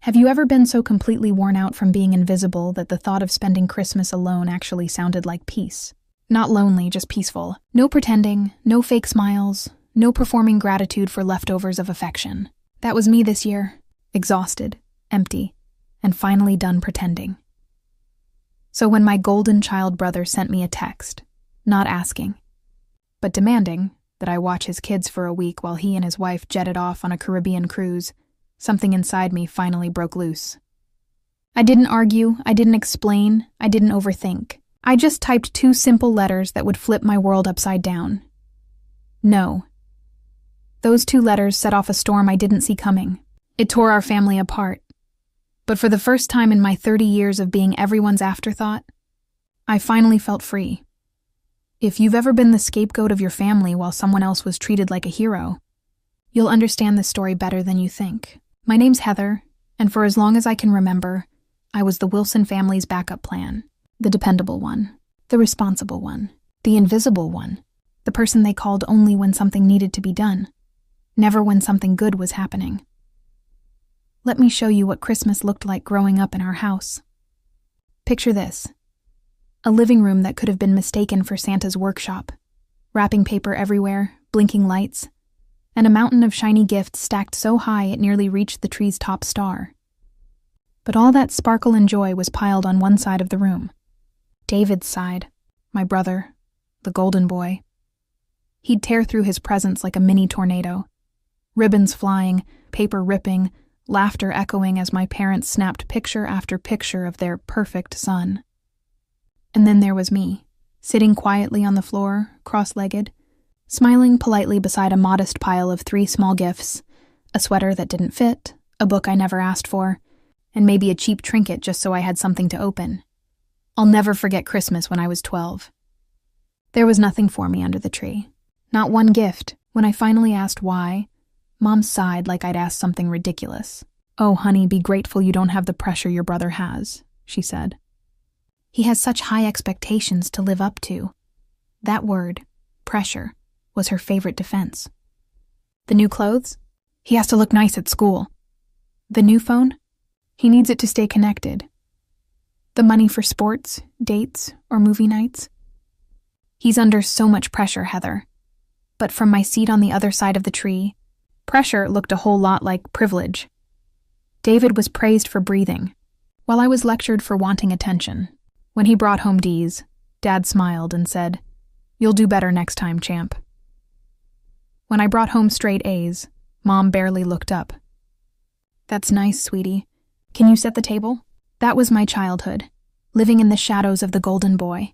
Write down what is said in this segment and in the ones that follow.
Have you ever been so completely worn out from being invisible that the thought of spending Christmas alone actually sounded like peace? Not lonely, just peaceful. No pretending, no fake smiles, no performing gratitude for leftovers of affection. That was me this year. Exhausted, empty, and finally done pretending. So when my golden child brother sent me a text, not asking, but demanding that I watch his kids for a week while he and his wife jetted off on a Caribbean cruise, something inside me finally broke loose. I didn't argue, I didn't explain, I didn't overthink. I just typed 2 simple letters that would flip my world upside down. No. Those 2 letters set off a storm I didn't see coming. It tore our family apart. But for the first time in my 30 years of being everyone's afterthought, I finally felt free. If you've ever been the scapegoat of your family while someone else was treated like a hero, you'll understand this story better than you think. My name's Heather, and for as long as I can remember, I was the Wilson family's backup plan. The dependable one, the responsible one, the invisible one, the person they called only when something needed to be done, never when something good was happening. Let me show you what Christmas looked like growing up in our house. Picture this. A living room that could have been mistaken for Santa's workshop. Wrapping paper everywhere, blinking lights, and a mountain of shiny gifts stacked so high it nearly reached the tree's top star. But all that sparkle and joy was piled on one side of the room. David's side, my brother, the golden boy. He'd tear through his presents like a mini tornado. Ribbons flying, paper ripping, laughter echoing as my parents snapped picture after picture of their perfect son. And then there was me, sitting quietly on the floor, cross-legged, smiling politely beside a modest pile of 3 small gifts, a sweater that didn't fit, a book I never asked for, and maybe a cheap trinket just so I had something to open. I'll never forget Christmas when I was 12. There was nothing for me under the tree. Not one gift. When I finally asked why, Mom sighed like I'd asked something ridiculous. "Oh, honey, be grateful you don't have the pressure your brother has," she said. He has such high expectations to live up to. That word, pressure, was her favorite defense. The new clothes? He has to look nice at school. The new phone? He needs it to stay connected. The money for sports, dates, or movie nights? He's under so much pressure, Heather. But from my seat on the other side of the tree, pressure looked a whole lot like privilege. David was praised for breathing, while I was lectured for wanting attention. When he brought home D's, Dad smiled and said, "You'll do better next time, champ." When I brought home straight A's, Mom barely looked up. "That's nice, sweetie. Can you set the table?" That was my childhood, living in the shadows of the golden boy.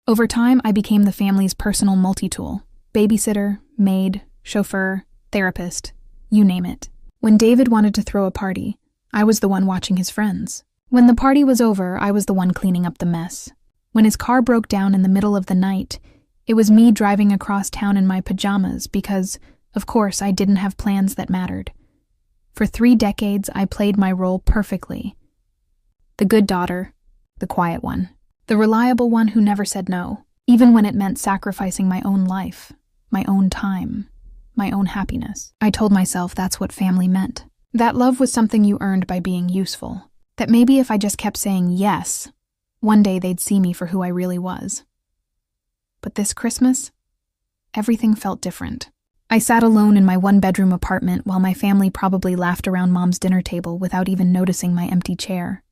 Over time, I became the family's personal multi-tool. Babysitter, maid, chauffeur, therapist, you name it. When David wanted to throw a party, I was the one watching his friends. When the party was over, I was the one cleaning up the mess. When his car broke down in the middle of the night, it was me driving across town in my pajamas because, of course, I didn't have plans that mattered. For 3 decades, I played my role perfectly. The good daughter, the quiet one, the reliable one who never said no, even when it meant sacrificing my own life, my own time, my own happiness. I told myself that's what family meant. That love was something you earned by being useful. That maybe if I just kept saying yes, one day they'd see me for who I really was. But this Christmas, everything felt different. I sat alone in my 1-bedroom apartment while my family probably laughed around Mom's dinner table without even noticing my empty chair.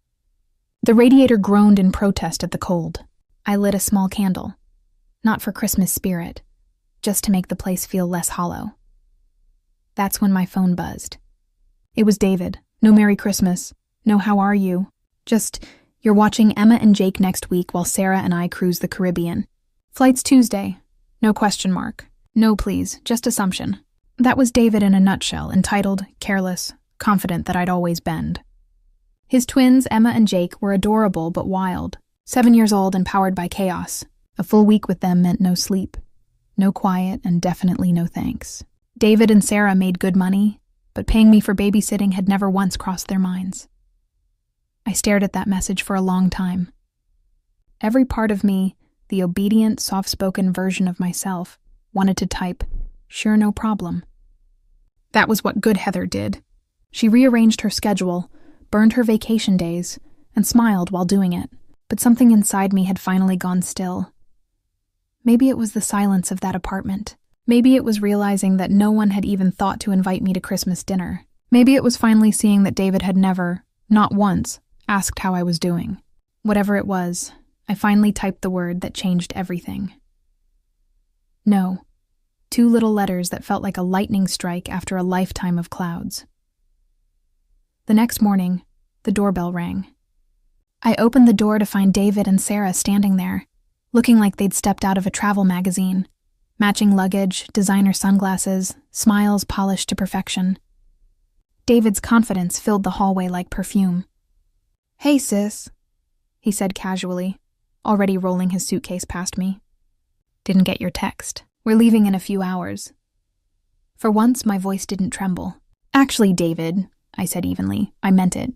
The radiator groaned in protest at the cold. I lit a small candle, not for Christmas spirit, just to make the place feel less hollow. That's when my phone buzzed. It was David. No Merry Christmas. No how are you. Just, you're watching Emma and Jake next week while Sarah and I cruise the Caribbean. Flight's Tuesday. No question mark. No please, just assumption. That was David in a nutshell, entitled, careless, confident that I'd always bend. His twins, Emma and Jake, were adorable but wild. 7 years old and powered by chaos. A full week with them meant no sleep. No quiet, and definitely no thanks. David and Sarah made good money, but paying me for babysitting had never once crossed their minds. I stared at that message for a long time. Every part of me, the obedient, soft-spoken version of myself, wanted to type, "Sure, no problem." That was what good Heather did. She rearranged her schedule, burned her vacation days, and smiled while doing it. But something inside me had finally gone still. Maybe it was the silence of that apartment. Maybe it was realizing that no one had even thought to invite me to Christmas dinner. Maybe it was finally seeing that David had never, not once, asked how I was doing. Whatever it was, I finally typed the word that changed everything. No. 2 little letters that felt like a lightning strike after a lifetime of clouds. The next morning, the doorbell rang. I opened the door to find David and Sarah standing there, looking like they'd stepped out of a travel magazine. Matching luggage, designer sunglasses, smiles polished to perfection. David's confidence filled the hallway like perfume. "Hey, sis," he said casually, already rolling his suitcase past me. "Didn't get your text. We're leaving in a few hours." For once, my voice didn't tremble. "Actually, David," I said evenly, "I meant it.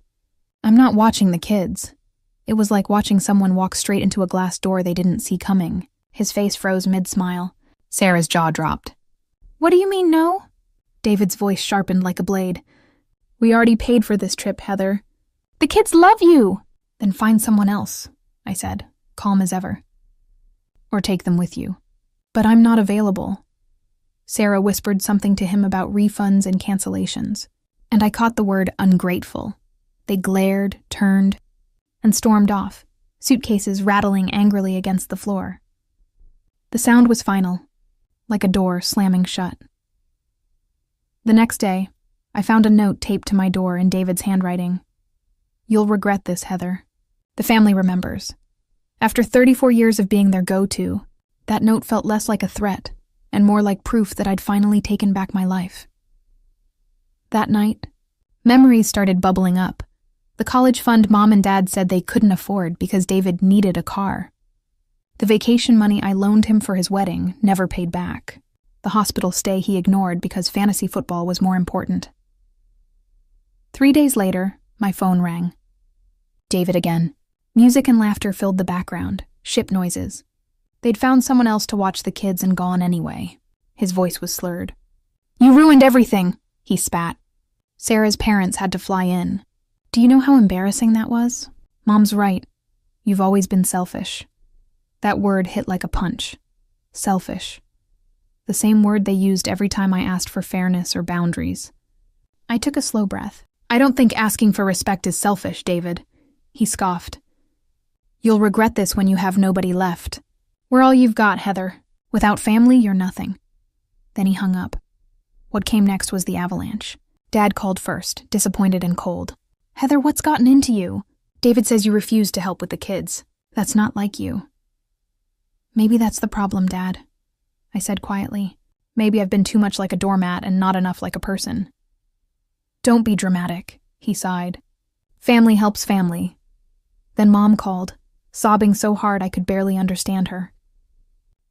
I'm not watching the kids." It was like watching someone walk straight into a glass door they didn't see coming. His face froze mid-smile. Sarah's jaw dropped. "What do you mean, no?" David's voice sharpened like a blade. "We already paid for this trip, Heather." "The kids love you!" "Then find someone else," I said, calm as ever. "Or take them with you." "But I'm not available." Sarah whispered something to him about refunds and cancellations, and I caught the word ungrateful. They glared, turned, and stormed off, suitcases rattling angrily against the floor. The sound was final, like a door slamming shut. The next day, I found a note taped to my door in David's handwriting. "You'll regret this, Heather. The family remembers." After 34 years of being their go-to, that note felt less like a threat and more like proof that I'd finally taken back my life. That night, memories started bubbling up. The college fund Mom and Dad said they couldn't afford because David needed a car. The vacation money I loaned him for his wedding never paid back. The hospital stay he ignored because fantasy football was more important. 3 days later, my phone rang. David again. Music and laughter filled the background, ship noises. They'd found someone else to watch the kids and gone anyway. His voice was slurred. "You ruined everything," he spat. Sarah's parents had to fly in. Do you know how embarrassing that was? Mom's right. You've always been selfish. That word hit like a punch. Selfish. The same word they used every time I asked for fairness or boundaries. I took a slow breath. "I don't think asking for respect is selfish, David," he scoffed. "You'll regret this when you have nobody left. We're all you've got, Heather. Without family, you're nothing." Then he hung up. What came next was the avalanche. Dad called first, disappointed and cold. "Heather, what's gotten into you? David says you refuse to help with the kids. That's not like you." "Maybe that's the problem, Dad," I said quietly. "Maybe I've been too much like a doormat and not enough like a person." "Don't be dramatic," he sighed. "Family helps family." Then Mom called, sobbing so hard I could barely understand her.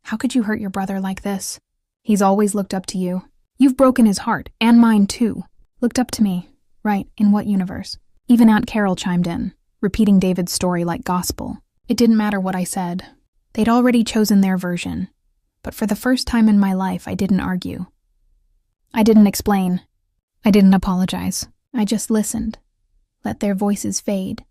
"How could you hurt your brother like this? He's always looked up to you. You've broken his heart, and mine too." Looked up to me. Right, in what universe? Even Aunt Carol chimed in, repeating David's story like gospel. It didn't matter what I said. They'd already chosen their version. But for the first time in my life, I didn't argue. I didn't explain. I didn't apologize. I just listened, let their voices fade,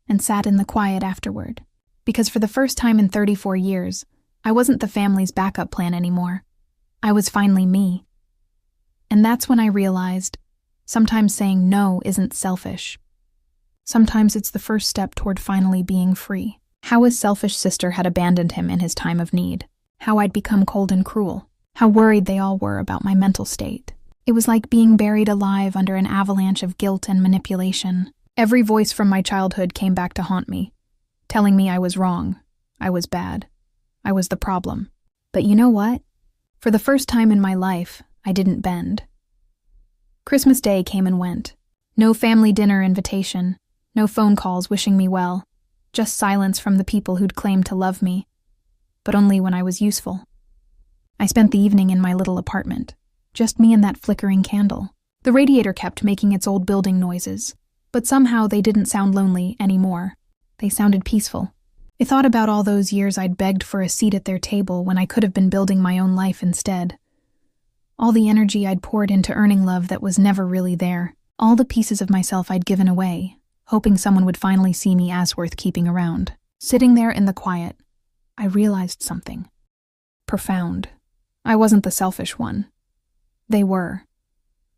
and sat in the quiet afterward. Because for the first time in 34 years, I wasn't the family's backup plan anymore. I was finally me. And that's when I realized, sometimes saying no isn't selfish. Sometimes it's the first step toward finally being free. How his selfish sister had abandoned him in his time of need. How I'd become cold and cruel. How worried they all were about my mental state. It was like being buried alive under an avalanche of guilt and manipulation. Every voice from my childhood came back to haunt me, telling me I was wrong, I was bad, I was the problem. But you know what? For the first time in my life, I didn't bend. Christmas Day came and went. No family dinner invitation, no phone calls wishing me well, just silence from the people who'd claimed to love me, but only when I was useful. I spent the evening in my little apartment, just me and that flickering candle. The radiator kept making its old building noises, but somehow they didn't sound lonely anymore. They sounded peaceful. I thought about all those years I'd begged for a seat at their table when I could have been building my own life instead. All the energy I'd poured into earning love that was never really there. All the pieces of myself I'd given away, hoping someone would finally see me as worth keeping around. Sitting there in the quiet, I realized something profound. I wasn't the selfish one. They were.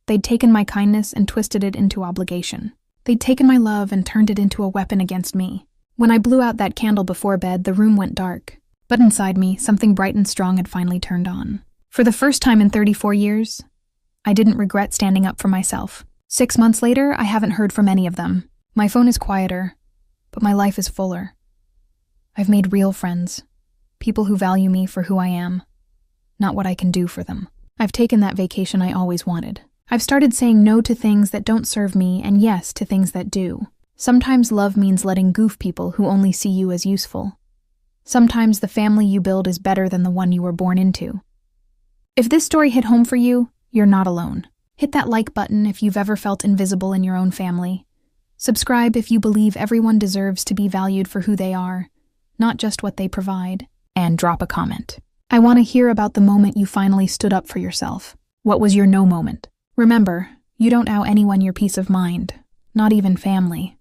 They'd taken my kindness and twisted it into obligation. They'd taken my love and turned it into a weapon against me. When I blew out that candle before bed, the room went dark. But inside me, something bright and strong had finally turned on. For the first time in 34 years, I didn't regret standing up for myself. 6 months later, I haven't heard from any of them. My phone is quieter, but my life is fuller. I've made real friends, people who value me for who I am, not what I can do for them. I've taken that vacation I always wanted. I've started saying no to things that don't serve me and yes to things that do. Sometimes love means letting goof people who only see you as useful. Sometimes the family you build is better than the one you were born into. If this story hit home for you, you're not alone. Hit that like button if you've ever felt invisible in your own family. Subscribe if you believe everyone deserves to be valued for who they are, not just what they provide. And drop a comment. I want to hear about the moment you finally stood up for yourself. What was your no moment? Remember, you don't owe anyone your peace of mind, not even family.